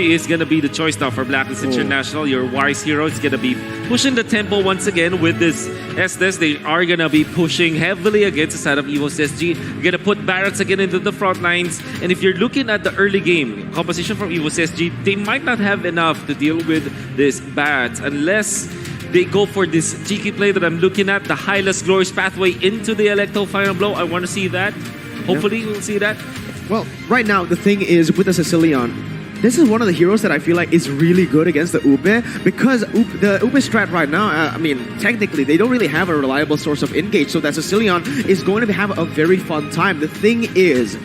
is going to be the choice now for BLACKLIST International. Your wise hero is going to be pushing the tempo once again with this Estes. They are going to be pushing heavily against the side of EVOS SG. You're going to put Barracks again into the front lines. And if you're looking at the early game composition from EVOS SG, they might not have enough to deal with this Barracks unless they go for this cheeky play that I'm looking at, the Hyla's Glorious Pathway into the Electro Final Blow. I want to see that. Hopefully we'll see that. Well, right now, the thing is, with the Sicilian, this is one of the heroes that I feel like is really good against the Ube, because the Ube strat right now, I mean, technically, they don't really have a reliable source of engage, so that Sicilian is going to have a very fun time. The thing is,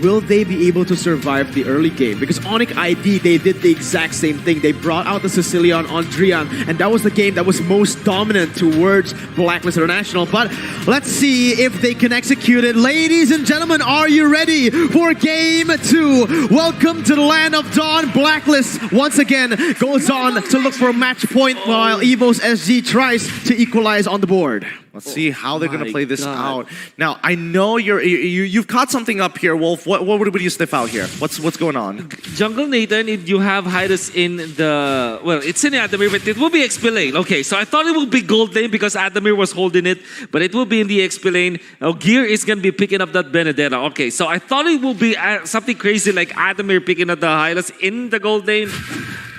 will they be able to survive the early game? Because Onyx ID, they did the exact same thing. They brought out the Sicilian on Drian, and that was the game that was most dominant towards BLACKLIST International. But let's see if they can execute it. Ladies and gentlemen, are you ready for Game 2? Welcome to the Land of Dawn. BLACKLIST once again goes on to look for a match point while EVOS SG tries to equalize on the board. Let's see how they're going to play this out. Now, I know you've caught something up here, Wolf. What would you sniff out here? What's going on? Jungle Nathan, if you have Hydas in the... Well, it's in Adamir, but it will be XP lane. Okay, so I thought it would be gold lane because Adamir was holding it, but it will be in the XP lane. Now, Gear is going to be picking up that Benedetta. Okay, so I thought it would be something crazy like Adamir picking up the Hydas in the gold lane.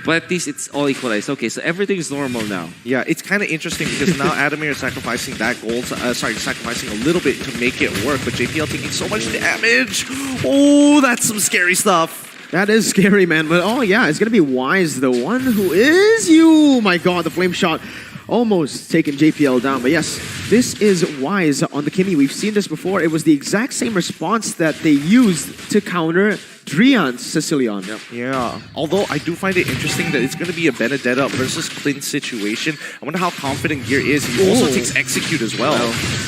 But at least it's all equalized. Okay, so everything is normal now. Yeah, it's kind of interesting because now Adamir is sacrificing that gold. Sacrificing a little bit to make it work. But JPL taking so much damage. Oh, that's some scary stuff. That is scary, man. But oh yeah, it's gonna be Wise, the one who is you. My God, the flame shot almost taking JPL down. But yes, this is Wise on the Kimmy. We've seen this before. It was the exact same response that they used to counter Drian's Sicilian. Yep. Yeah. Although I do find it interesting that it's going to be a Benedetta versus Clint situation. I wonder how confident Gear is. He also takes Execute as well.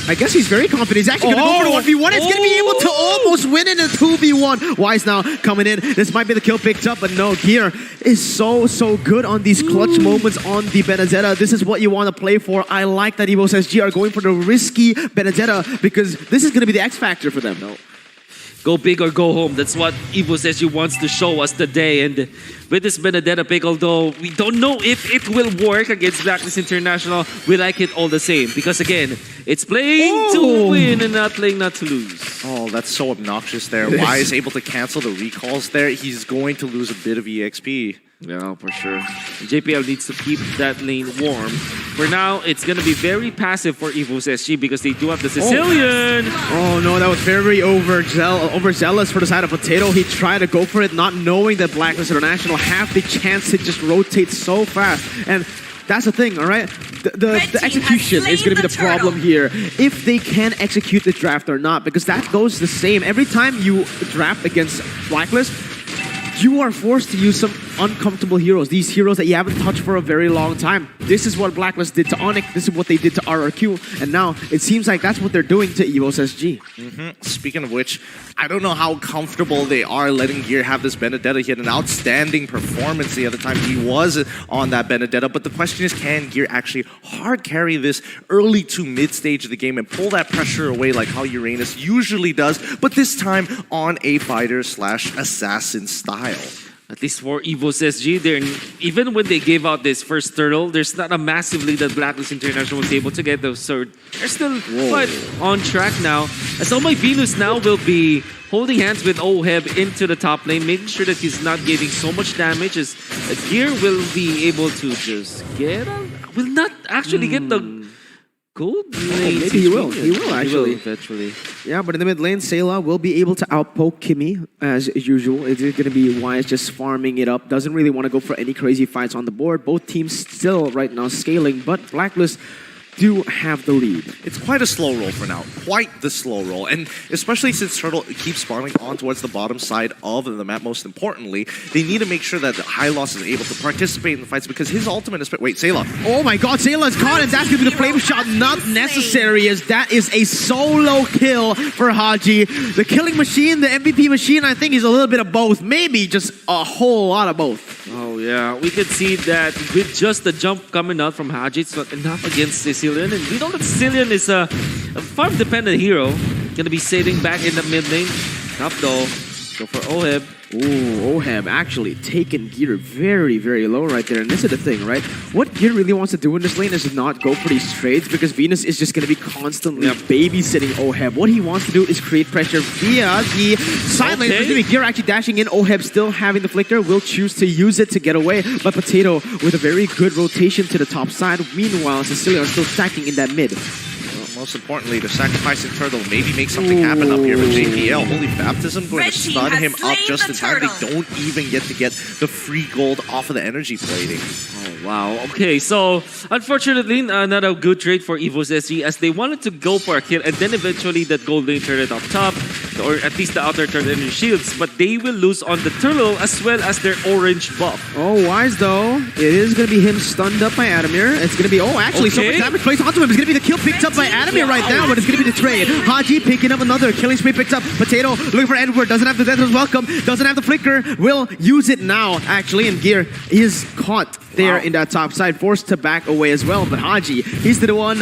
I guess he's very confident. He's actually going to go for the 1v1. It's going to be able to almost win in a 2v1. Wise now coming in. This might be the kill picked up, but no, Gear is so good on these clutch moments on the Benedetta. This is what you want to play for. I like that EVOS SG are going for the risky Benedetta because this is going to be the X factor for them. No. Go big or go home. That's what EVOS SG wants to show us today. And with this Benedetta pick, although we don't know if it will work against BLACKLIST International, we like it all the same. Because again, it's playing to win and not playing not to lose. Oh, that's so obnoxious there. Why is able to cancel the recalls there? He's going to lose a bit of EXP. Yeah, for sure. JPL needs to keep that lane warm. For now, it's going to be very passive for EVOS SG because they do have the Sicilian. Oh no, that was very overzealous for the side of Potato. He tried to go for it, not knowing that BLACKLIST International have the chance to just rotate so fast. And that's the thing, all right? The execution is going to be the problem here. If they can execute the draft or not, because that goes the same. Every time you draft against BLACKLIST, you are forced to use some uncomfortable heroes. These heroes that you haven't touched for a very long time. This is what BLACKLIST did to Onyx. This is what they did to RRQ. And now it seems like that's what they're doing to EVOS SG. Speaking of which, I don't know how comfortable they are letting Gear have this Benedetta. He had an outstanding performance the other time he was on that Benedetta. But the question is, can Gear actually hard carry this early to mid stage of the game and pull that pressure away like how Uranus usually does, but this time on a fighter/assassin style? At least for EVOS SG, even when they gave out this first turtle, there's not a massive lead that BLACKLIST International was able to get. So they're still quite on track now. As all my Venus now will be holding hands with Oheb into the top lane, making sure that he's not getting so much damage as Gear will be able to just get will not actually get the gold lane. Maybe he will. He will actually. Eventually. Yeah, but in the mid lane, Sayla will be able to outpoke Kimmy as usual. It's going to be Wise just farming it up. Doesn't really want to go for any crazy fights on the board. Both teams still right now scaling, but BLACKLIST do have the lead. It's quite a slow roll for now. Quite the slow roll. And especially since Turtle keeps spawning on towards the bottom side of the map, most importantly, they need to make sure that Hylos is able to participate in the fights because his ultimate is... Wait, Sayla. Oh my God, Sayla is caught and that's going to be the flame shot. Not necessary as that is a solo kill for Haji. The killing machine, the MVP machine, I think is a little bit of both. Maybe just a whole lot of both. Oh yeah, we could see that with just the jump coming out from Haji, it's not enough against Sicilian. And we know that Sicilian is a farm-dependent hero. Gonna be sailing back in the mid lane. Tough though. So for Oheb, Ooh, Oheb actually taking gear very, very low right there. And this is the thing, right? What gear really wants to do in this lane is not go for these trades because Venus is just going to be constantly babysitting Oheb. What he wants to do is create pressure via the side lane. There's going to be gear actually dashing in. Oheb still having the flicker, will choose to use it to get away. But Potato with a very good rotation to the top side. Meanwhile, Cecilia are still stacking in that mid. Most importantly, the sacrificing turtle maybe make something happen up here with JPL. Holy Baptism going to stun him up just in time. They don't even get to get the free gold off of the energy plating. oh wow. Okay, so unfortunately, not a good trade for EVOS SG as they wanted to go for a kill and then eventually that gold lane turret up top, or at least the outer turret energy shields, but they will lose on the turtle as well as their orange buff. Oh, Wise though. It is going to be him stunned up by Adamir. It's going to be, actually, so much damage placed onto him. It's going to be the kill picked up by Adamir right now, but it's going to be the trade. Haji picking up another. Killing spree picked up. Potato looking for Edward. Doesn't have the death as welcome. Doesn't have the flicker. Will use it now, actually, and Gear is caught there in that top side. Forced to back away as well, but Haji, he's the one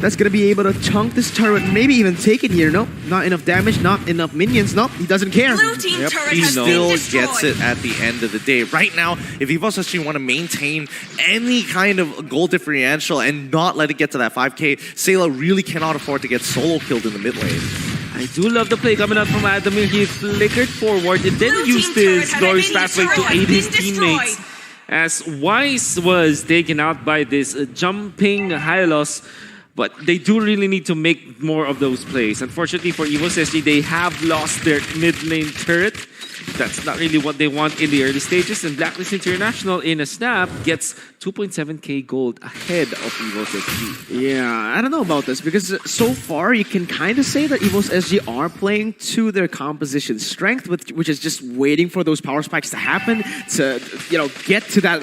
that's going to be able to chunk this turret, maybe even take it here. Nope, not enough damage, not enough minions. Nope, he doesn't care. Blue team turret He has still been destroyed. gets it at the end of the day. Right now, if EVOS actually want to maintain any kind of goal differential and not let it get to that 5k, Sayla really cannot afford to get solo killed in the mid lane. I do love the play coming out from Adamir. He flickered forward and then Blue used team his turret glorious has been pathway to destroyed. aid his Been teammates. destroyed. As Wise was taken out by this jumping Hylos, but they do really need to make more of those plays. Unfortunately for EVOS SG, they have lost their mid lane turret. That's not really what they want in the early stages, and BLACKLIST International in a snap gets 2.7k gold ahead of EVOS SG. Yeah, I don't know about this because so far you can kind of say that EVOS SG are playing to their composition strength, which is just waiting for those power spikes to happen to, get to that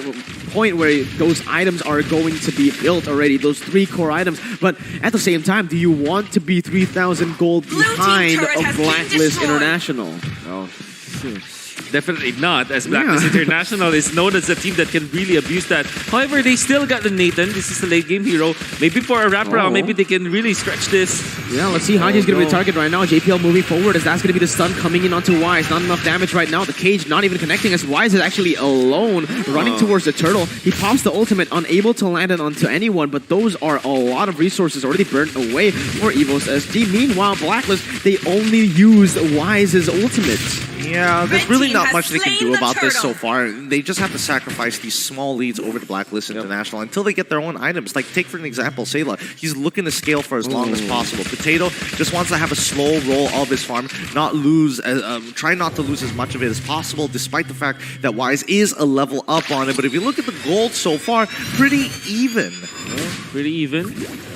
point where those items are going to be built already, those 3 core items. But at the same time, do you want to be 3,000 gold behind of BLACKLIST International? Oh, definitely not, as BLACKLIST International is known as a team that can really abuse that. However, they still got the Nathan. This is the late game hero. Maybe for a wraparound, maybe they can really stretch this. Yeah, let's see. Haji's going to be the target right now. JPL moving forward as that's going to be the stun coming in onto Wise. Not enough damage right now. The cage not even connecting as Wise is actually alone running towards the turtle. He pops the ultimate, unable to land it onto anyone, but those are a lot of resources already burnt away for EVOS SG. Meanwhile, BLACKLIST, they only used Wise's ultimate. Yeah, there's really team not has much they can slain do the about this turtle. so far. They just have to sacrifice these small leads over to BLACKLIST International until they get their own items. Like, take for an example, Sayla. He's looking to scale for as long as possible. Potato just wants to have a slow roll of his farm, not lose, try not to lose as much of it as possible, despite the fact that Wise is a level up on it. But if you look at the gold so far, pretty even. Pretty even.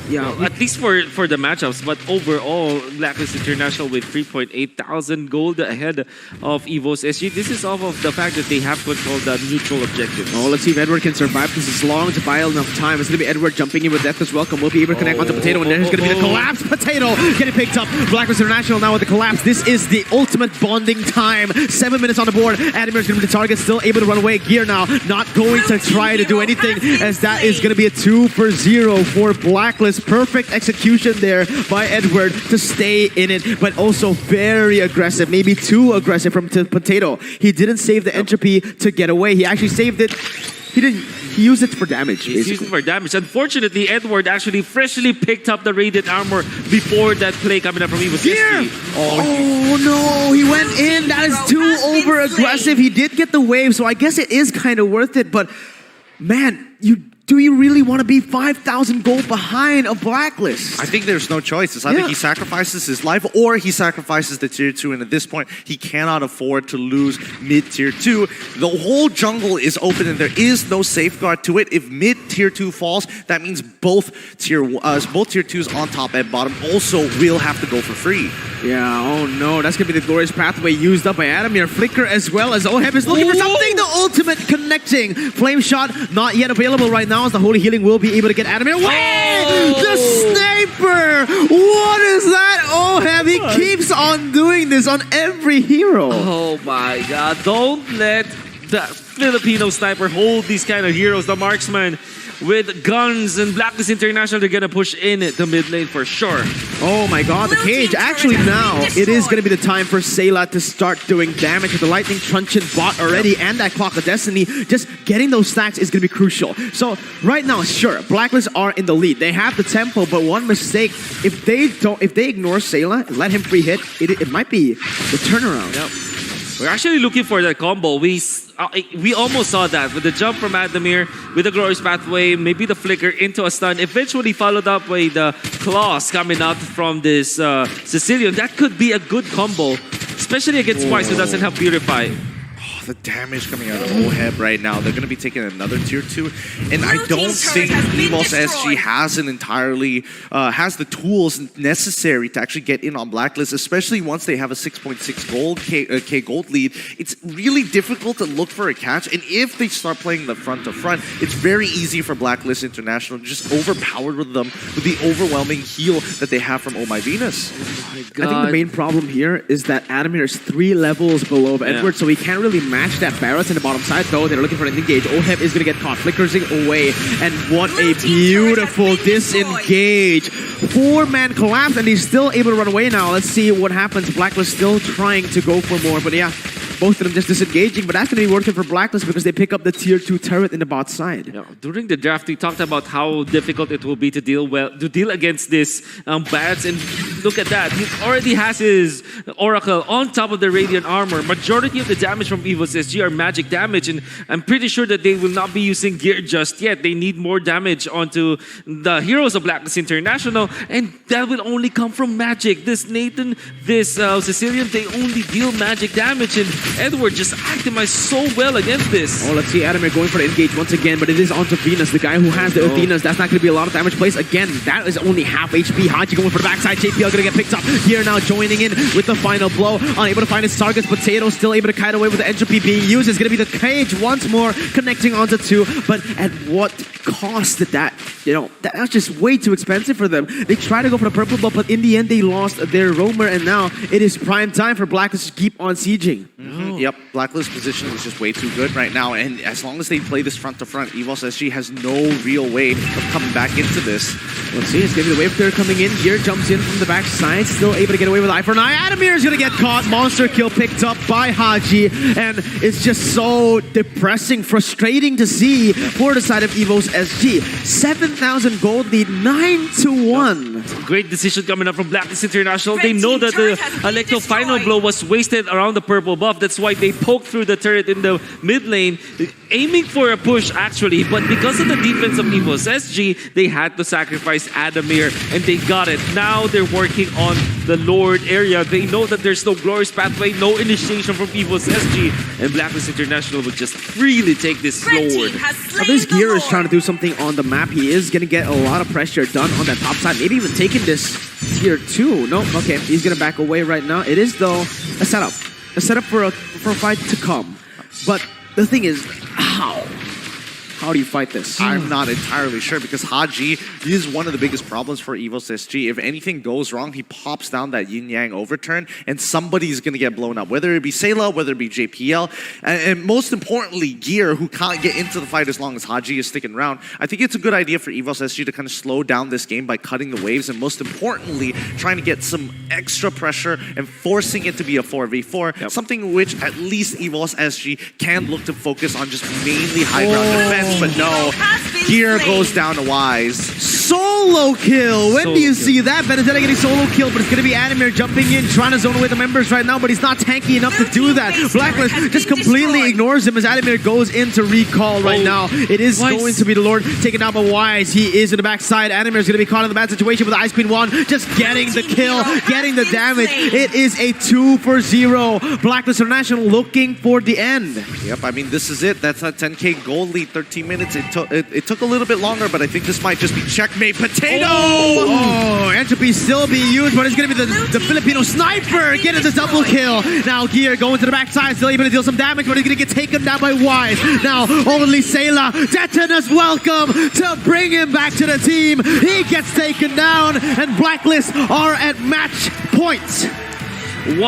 Yeah, At least for the matchups, but overall, BLACKLIST International with 3.8 thousand gold ahead of EVOS SG. This is off of the fact that they have controlled the neutral objectives. Oh, let's see if Edward can survive this is long to buy enough time. It's going to be Edward jumping in with death as welcome. Will be able to connect onto Potato, and there's going to be the collapse. Potato getting picked up. BLACKLIST International now with the collapse. This is the ultimate bonding time. 7 minutes on the board. Adimir's going to be the target, still able to run away. Gear now not going to try to do anything, as that is going to be a 2-for-0 for BLACKLIST. Perfect execution there by Edward to stay in it, but also very aggressive, maybe too aggressive from Potato. He didn't save the entropy to get away. He actually saved it. He used it for damage. He's using for damage. Unfortunately, Edward actually freshly picked up the Radiant Armor before that play coming up from EVOS SG. Oh no, he went in. That is too over aggressive. He did get the wave, so I guess it is kind of worth it, but man, do you really want to be 5,000 gold behind a BLACKLIST? I think there's no choice. It's either he sacrifices his life or he sacrifices the tier 2, and at this point, he cannot afford to lose mid tier 2. The whole jungle is open and there is no safeguard to it. If mid tier 2 falls, that means both tier 2s on top and bottom also will have to go for free. Yeah, oh no, that's gonna be the glorious pathway used up by Adamir. Flicker as well as Oheb is looking for something. The ultimate connecting. Flame shot not yet available right now, as the holy healing will be able to get Adamir away. The sniper! What is that? Oheb, he keeps on doing this on every hero. Oh my god, don't let the Filipino sniper hold these kind of heroes. The marksman with guns, and Blacklist International, they're gonna push in the mid lane for sure. Oh my god, the cage. Actually now, it is going to be the time for Sayla to start doing damage with the Lightning Truncheon bot already and that Clock of Destiny. Just getting those stacks is going to be crucial. So right now, sure, Blacklist are in the lead. They have the tempo, but one mistake, if they ignore Sayla and let him free hit, it might be the turnaround. Yep. We're actually looking for that combo. We almost saw that with the jump from Adamir, with the Glorious Pathway, maybe the flicker into a stun, eventually followed up by the claws coming out from this Sicilian. That could be a good combo, especially against Wise, who doesn't have Purify. The damage coming out of OHEB right now, they're going to be taking another tier 2, and I don't think EVOS SG has the tools necessary to actually get in on Blacklist, especially once they have a 6.6 gold K gold lead. It's really difficult to look for a catch, and if they start playing the front to front, it's very easy for Blacklist International to just overpowered with them with the overwhelming heal that they have from Oh My Venus. Oh my I think the main problem here is that Adamir is 3 levels below Edward, so he can't really match that Barrett in the bottom side, though. They're looking for an engage. OHEB is going to get caught, flickering away, and what a beautiful disengage. 4-man collapse, and he's still able to run away now. Let's see what happens. Blacklist still trying to go for more, but yeah, both of them just disengaging, but that's going to be working for Blacklist because they pick up the tier 2 turret in the bot side. Yeah, during the draft, we talked about how difficult it will be to deal against this Barretts, and look at that. He already has his Oracle on top of the Radiant Armor. Majority of the damage from EVOS SG are magic damage, and I'm pretty sure that they will not be using gear just yet. They need more damage onto the heroes of Blacklist International, and that will only come from magic. This Nathan, this Sicilian, they only deal magic damage, and Edward just optimized so well against this. Oh, let's see Adamir going for the engage once again, but it is onto Venus, the guy who has the Athenas. That's not going to be a lot of damage placed. Again, that is only half HP. Haji going for the backside. JPL going to get picked up. Here now joining in with the final blow. Unable to find his targets. Potato still able to kite away with the entropy being used. It's going to be the cage once more connecting onto 2. But at what cost did that? You know, that's just way too expensive for them. They tried to go for the purple ball, but in the end they lost their roamer, and now it is prime time for Blacklist to keep on sieging. Yep, Blacklist position is just way too good right now, and as long as they play this front to front, EVOS SG has no real way of coming back into this. Let's see, it's going to be the wave clear coming in. Here jumps in from the back side, still able to get away with eye for an eye. Adamir is going to get caught. Monster kill picked up by Haji, and it's just so depressing, frustrating to see for the side of EVOS SG. 7,000 gold lead, 9-1. Great decision coming up from Blacklist International. They know that the Electro final blow was wasted around the purple buff. That's why they poked through the turret in the mid lane, aiming for a push actually, but because of the defense of EVOS SG, they had to sacrifice Adamir, and they got it. Now they're working on the Lord area. They know that there's no Glorious Pathway, no initiation from EVOS SG, and Blacklist International would just freely take this Lord. Now this Gear is trying to do something on the map. He is going to get a lot of pressure done on that top side, maybe even taking this tier 2. No, okay, he's going to back away right now. It is though a setup for a fight to come. But the thing is, how do you fight this? I'm not entirely sure, because Haji is one of the biggest problems for EVOS SG. If anything goes wrong, he pops down that yin-yang overturn, and somebody's going to get blown up, whether it be Sayla, whether it be JPL, and most importantly, Gear, who can't get into the fight as long as Haji is sticking around. I think it's a good idea for EVOS SG to kind of slow down this game by cutting the waves, and most importantly, trying to get some extra pressure and forcing it to be a 4v4, something which at least EVOS SG can look to focus on, just mainly high ground defense. But no, Gear goes down to Wise. Solo kill! When do you see that? Benedetta getting solo kill, but it's going to be Adamir jumping in, trying to zone away the members right now, but he's not tanky enough to do that. Blacklist just completely ignores him as Adamir goes into recall right now. It is going to be the Lord taken down by Wise. He is in the backside. Adamir is going to be caught in the bad situation with the Ice Queen 1, just getting the kill, getting the damage. It is a 2-0. Blacklist International looking for the end. Yep, I mean, this is it. That's a 10k gold lead, 13 minutes. It took a little bit longer, but I think this might just be checkmate. Potato! Oh, entropy still being used, but it's going to be the Filipino sniper getting the double kill. Now Gear going to the backside, still able to deal some damage, but he's going to get taken down by Wise. Now only Sayla, Detona's welcome to bring him back to the team. He gets taken down, and Blacklist are at match point.